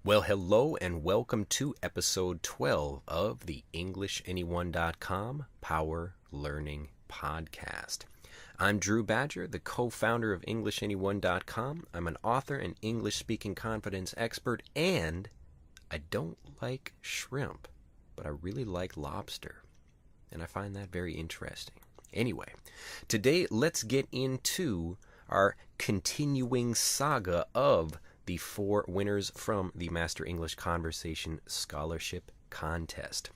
Well, hello and welcome to episode 12 of the EnglishAnyone.com Power Learning Podcast. I'm Drew Badger, the co-founder of EnglishAnyone.com. I'm an author and English-speaking confidence expert, and I don't like shrimp, but I really like lobster, and I find that very interesting. Anyway, today let's get into our continuing saga of the 4 winners from the Master English Conversation Scholarship Contest.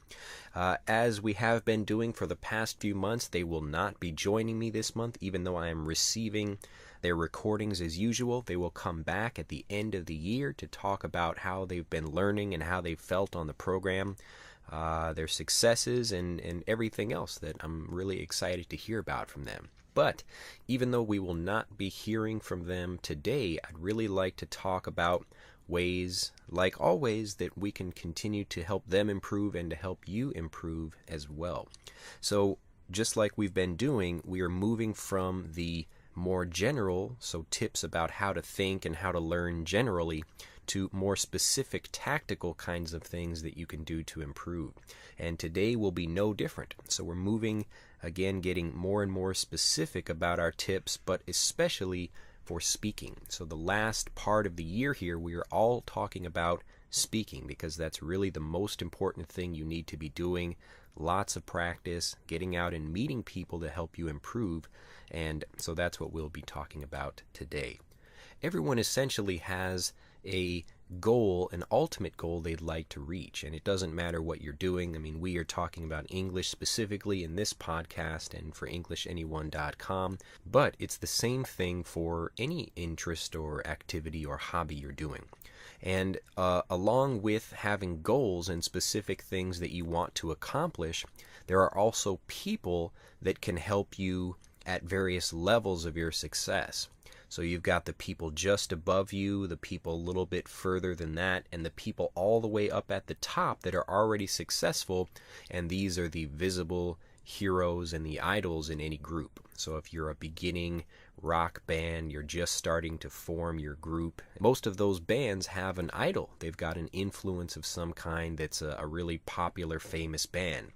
As we have been doing for the past few months, they will not be joining me this month, even though I am receiving their recordings as usual. They will come back at the end of the year to talk about how they've been learning and how they felt on the program, their successes, and everything else that I'm really excited to hear about from them. But even though we will not be hearing from them today, I'd really like to talk about ways, like always, that we can continue to help them improve and to help you improve as well. So just like we've been doing, we are moving from the more general, so tips about how to think and how to learn generally, to more specific tactical kinds of things that you can do to improve. And today will be no different. So we're moving, again, getting more and more specific about our tips, but especially for speaking. So the last part of the year here, we are all talking about speaking because that's really the most important thing you need to be doing. Lots of practice, getting out and meeting people to help you improve. And so that's what we'll be talking about today. Everyone essentially has a goal, an ultimate goal they'd like to reach, and it doesn't matter what you're doing. I mean, we are talking about English specifically in this podcast and for EnglishAnyone.com, but it's the same thing for any interest or activity or hobby you're doing. And along with having goals and specific things that you want to accomplish, there are also people that can help you at various levels of your success. So you've got the people just above you, the people a little bit further than that, and the people all the way up at the top that are already successful, and these are the visible heroes and the idols in any group. So if you're a beginning rock band, you're just starting to form your group, most of those bands have an idol. They've got an influence of some kind that's a really popular, famous band.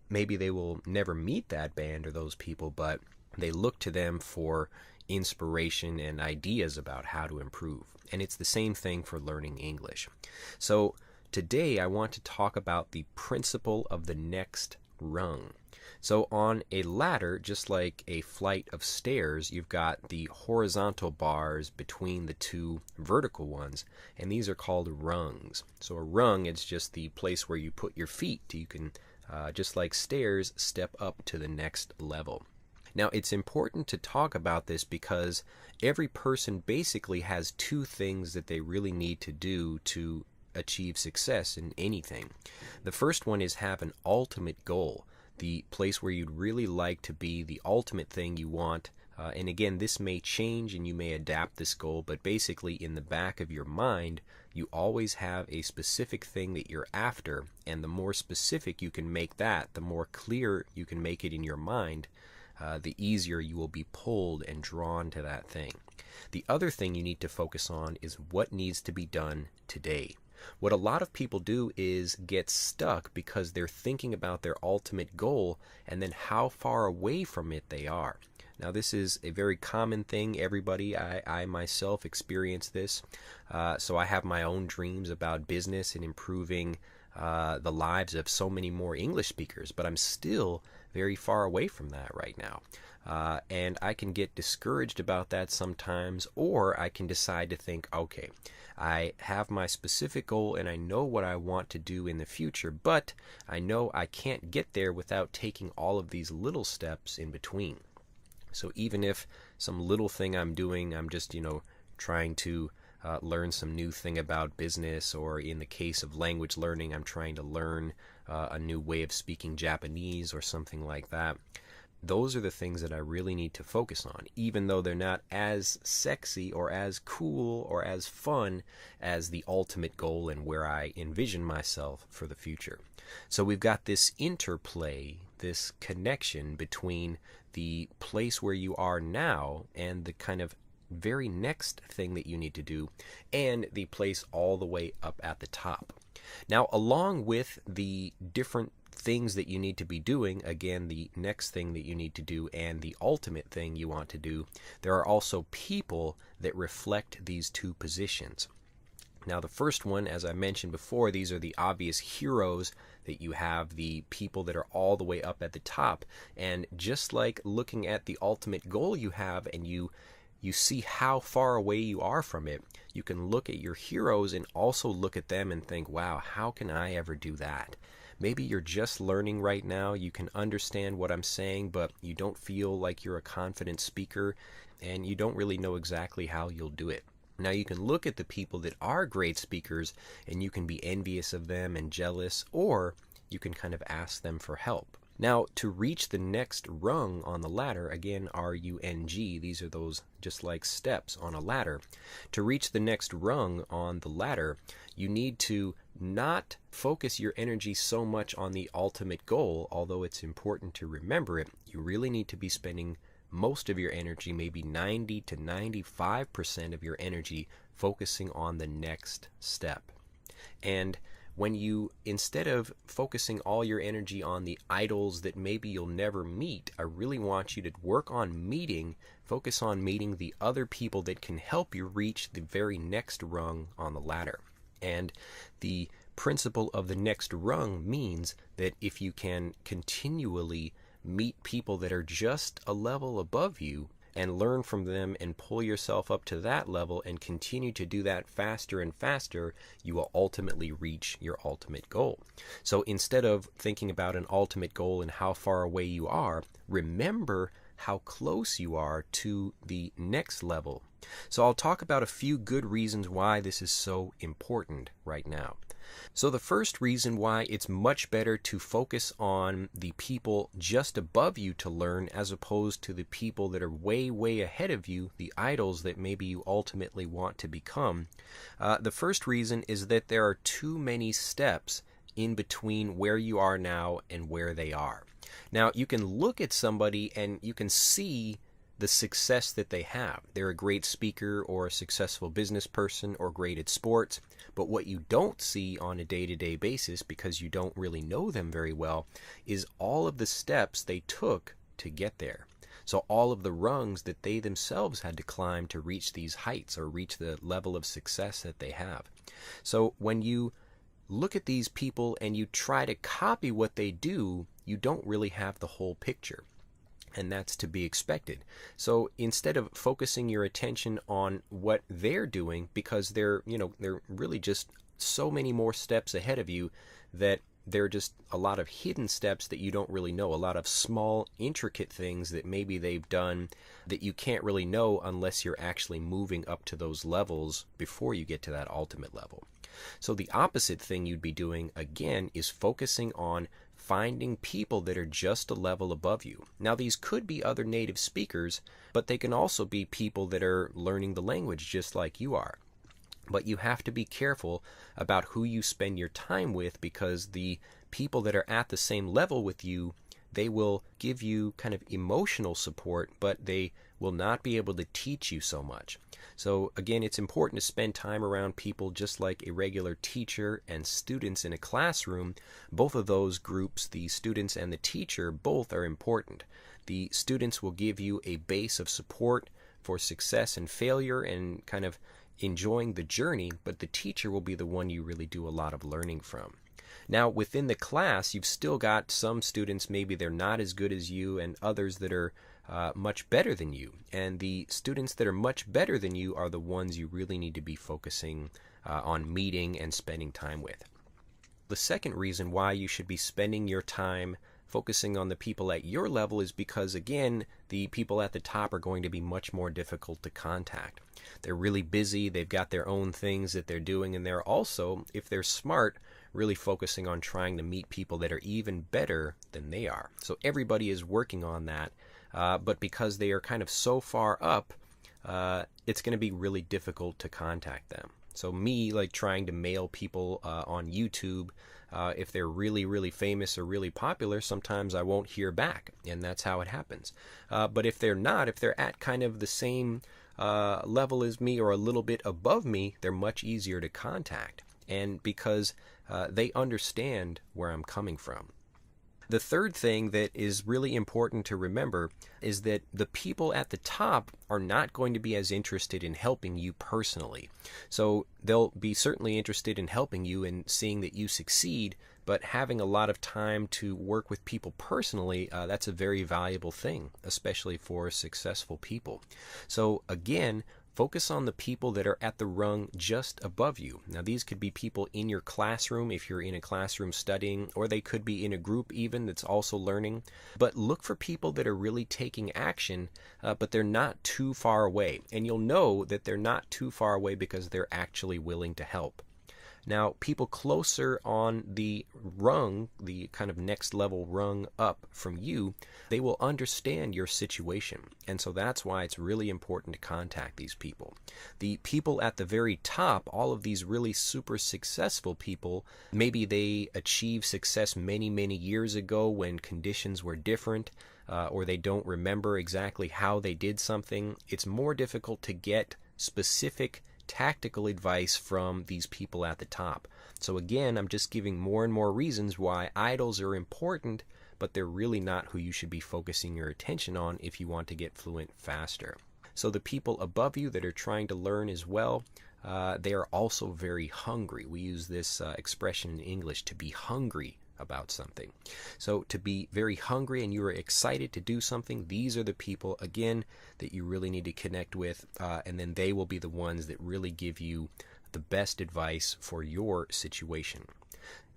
Maybe they will never meet that band or those people, but they look to them for inspiration and ideas about how to improve. And it's the same thing for learning English. So today I want to talk about the principle of the next rung. So on a ladder, just like a flight of stairs, you've got the horizontal bars between the 2 vertical ones, and these are called rungs. So a rung is just the place where you put your feet. You can, just like stairs, step up to the next level. Now, it's important to talk about this because every person basically has 2 things that they really need to do to achieve success in anything. The first one is have an ultimate goal, the place where you'd really like to be, the ultimate thing you want. And again, this may change and you may adapt this goal, but basically in the back of your mind, you always have a specific thing that you're after, and the more specific you can make that, the more clear you can make it in your mind, the easier you will be pulled and drawn to that thing. The other thing you need to focus on is what needs to be done today. What a lot of people do is get stuck because they're thinking about their ultimate goal and then how far away from it they are. Now, this is a very common thing. Everybody, I myself experience this. So I have my own dreams about business and improving the lives of so many more English speakers, but I'm still very far away from that right now. And I can get discouraged about that sometimes, or I can decide to think, okay, I have my specific goal and I know what I want to do in the future, but I know I can't get there without taking all of these little steps in between. So even if some little thing I'm doing, I'm just, trying to learn some new thing about business, or in the case of language learning, I'm trying to learn a new way of speaking Japanese or something like that. Those are the things that I really need to focus on, even though they're not as sexy or as cool or as fun as the ultimate goal and where I envision myself for the future. So we've got this interplay, this connection between the place where you are now and the kind of very next thing that you need to do, and the place all the way up at the top. Now, along with the different things that you need to be doing, again, the next thing that you need to do and the ultimate thing you want to do, there are also people that reflect these two positions. Now, the first one, as I mentioned before, these are the obvious heroes that you have, the people that are all the way up at the top. And just like looking at the ultimate goal you have and you see how far away you are from it, you can look at your heroes and also look at them and think, wow, how can I ever do that? Maybe you're just learning right now, you can understand what I'm saying, but you don't feel like you're a confident speaker, and you don't really know exactly how you'll do it. Now, you can look at the people that are great speakers, and you can be envious of them and jealous, or you can kind of ask them for help. Now, to reach the next rung on the ladder, again, R-U-N-G, these are those just like steps on a ladder. To reach the next rung on the ladder, you need to not focus your energy so much on the ultimate goal, although it's important to remember it. You really need to be spending most of your energy, maybe 90 to 95% of your energy, focusing on the next step. And when you, instead of focusing all your energy on the idols that maybe you'll never meet, I really want you to work on focus on meeting the other people that can help you reach the very next rung on the ladder. And the principle of the next rung means that if you can continually meet people that are just a level above you and learn from them and pull yourself up to that level and continue to do that faster and faster, you will ultimately reach your ultimate goal. So instead of thinking about an ultimate goal and how far away you are, remember how close you are to the next level. So I'll talk about a few good reasons why this is so important right now. So the first reason why it's much better to focus on the people just above you to learn as opposed to the people that are way, way ahead of you, the idols that maybe you ultimately want to become. The first reason is that there are too many steps in between where you are now and where they are. Now, you can look at somebody and you can see the success that they have. They're a great speaker or a successful business person or great at sports, but what you don't see on a day-to-day basis, because you don't really know them very well, is all of the steps they took to get there. So all of the rungs that they themselves had to climb to reach these heights or reach the level of success that they have. So when you look at these people and you try to copy what they do, you don't really have the whole picture. And that's to be expected. So instead of focusing your attention on what they're doing, because they're really just so many more steps ahead of you that they're just a lot of hidden steps that you don't really know, a lot of small, intricate things that maybe they've done that you can't really know unless you're actually moving up to those levels before you get to that ultimate level. So the opposite thing you'd be doing, again, is focusing on finding people that are just a level above you. Now, these could be other native speakers, but they can also be people that are learning the language just like you are. But you have to be careful about who you spend your time with, because the people that are at the same level with you, they will give you kind of emotional support, but they will not be able to teach you so much. So again, it's important to spend time around people just like a regular teacher and students in a classroom. Both of those groups, the students and the teacher, both are important. The students will give you a base of support for success and failure and kind of enjoying the journey, but the teacher will be the one you really do a lot of learning from. Now, within the class, you've still got some students, maybe they're not as good as you, and others that are much better than you. And the students that are much better than you are the ones you really need to be focusing on meeting and spending time with. The second reason why you should be spending your time focusing on the people at your level is because, again, the people at the top are going to be much more difficult to contact. They're really busy, they've got their own things that they're doing, and they're also, if they're smart, really focusing on trying to meet people that are even better than they are. So everybody is working on that, but because they are kind of so far up, it's going to be really difficult to contact them. So me, like trying to mail people on YouTube, if they're really, really famous or really popular, sometimes I won't hear back, and that's how it happens. But if they're not, if they're at kind of the same level as me or a little bit above me, they're much easier to contact. And because they understand where I'm coming from. The third thing that is really important to remember is that the people at the top are not going to be as interested in helping you personally. So they'll be certainly interested in helping you and seeing that you succeed, but having a lot of time to work with people personally, that's a very valuable thing, especially for successful people. So again, focus on the people that are at the rung just above you. Now, these could be people in your classroom if you're in a classroom studying, or they could be in a group even that's also learning. But look for people that are really taking action, but they're not too far away. And you'll know that they're not too far away because they're actually willing to help. Now, people closer on the rung, the kind of next level rung up from you, they will understand your situation. And so that's why it's really important to contact these people. The people at the very top, all of these really super successful people, maybe they achieved success many, many years ago when conditions were different, or they don't remember exactly how they did something. It's more difficult to get specific tactical advice from these people at the top. So again, I'm just giving more and more reasons why idols are important, but they're really not who you should be focusing your attention on if you want to get fluent faster. So the people above you that are trying to learn as well, they are also very hungry. We use this expression in English, to be hungry about something. So to be very hungry and you are excited to do something, these are the people, again, that you really need to connect with, and then they will be the ones that really give you the best advice for your situation.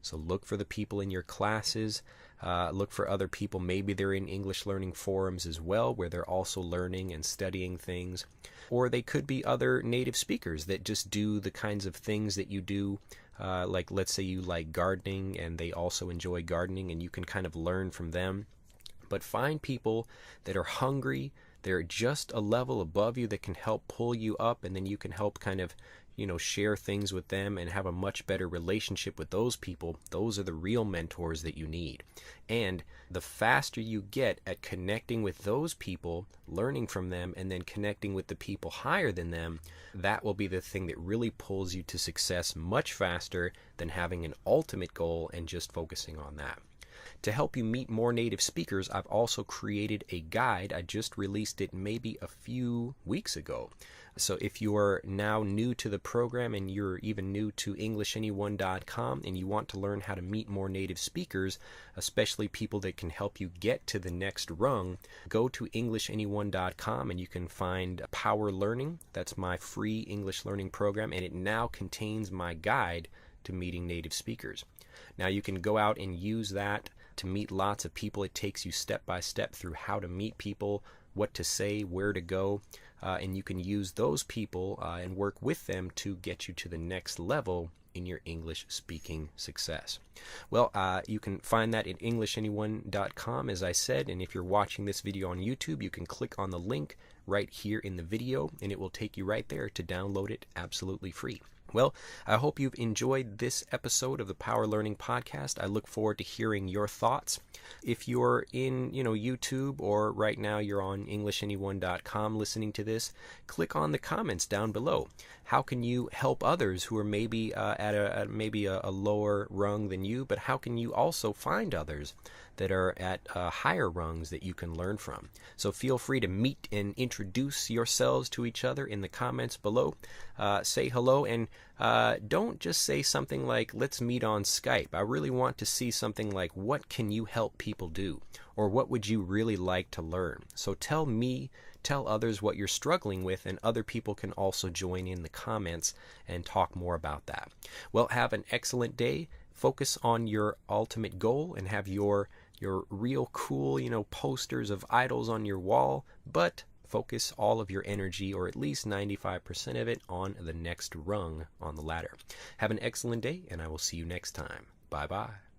So look for the people in your classes, look for other people, maybe they're in English learning forums as well, where they're also learning and studying things, or they could be other native speakers that just do the kinds of things that you do. Like let's say you like gardening and they also enjoy gardening, and you can kind of learn from them. But find people that are hungry, they're just a level above you that can help pull you up, and then you can help kind of, share things with them and have a much better relationship with those people. Those are the real mentors that you need. And the faster you get at connecting with those people, learning from them, and then connecting with the people higher than them, that will be the thing that really pulls you to success much faster than having an ultimate goal and just focusing on that. To help you meet more native speakers, I've also created a guide. I just released it maybe a few weeks ago. So if you are now new to the program and you're even new to EnglishAnyone.com and you want to learn how to meet more native speakers, especially people that can help you get to the next rung, go to EnglishAnyone.com and you can find Power Learning. That's my free English learning program, and it now contains my guide to meeting native speakers. Now you can go out and use that to meet lots of people. It takes you step by step through how to meet people, what to say, where to go, and you can use those people and work with them to get you to the next level in your English speaking success. Well, you can find that at EnglishAnyone.com, as I said, and if you're watching this video on YouTube, you can click on the link right here in the video, and it will take you right there to download it absolutely free. Well, I hope you've enjoyed this episode of the Power Learning Podcast. I look forward to hearing your thoughts. If you're in, YouTube, or right now you're on EnglishAnyone.com listening to this, click on the comments down below. How can you help others who are maybe at a lower rung than you, but how can you also find others that are at higher rungs that you can learn from? So feel free to meet and introduce yourselves to each other in the comments below. Say hello, and don't just say something like, let's meet on Skype. I really want to see something like, what can you help people do? Or what would you really like to learn? So tell me, tell others what you're struggling with, and other people can also join in the comments and talk more about that. Well, have an excellent day. Focus on your ultimate goal and have your real cool, posters of idols on your wall, but focus all of your energy, or at least 95% of it, on the next rung on the ladder. Have an excellent day, and I will see you next time. Bye-bye.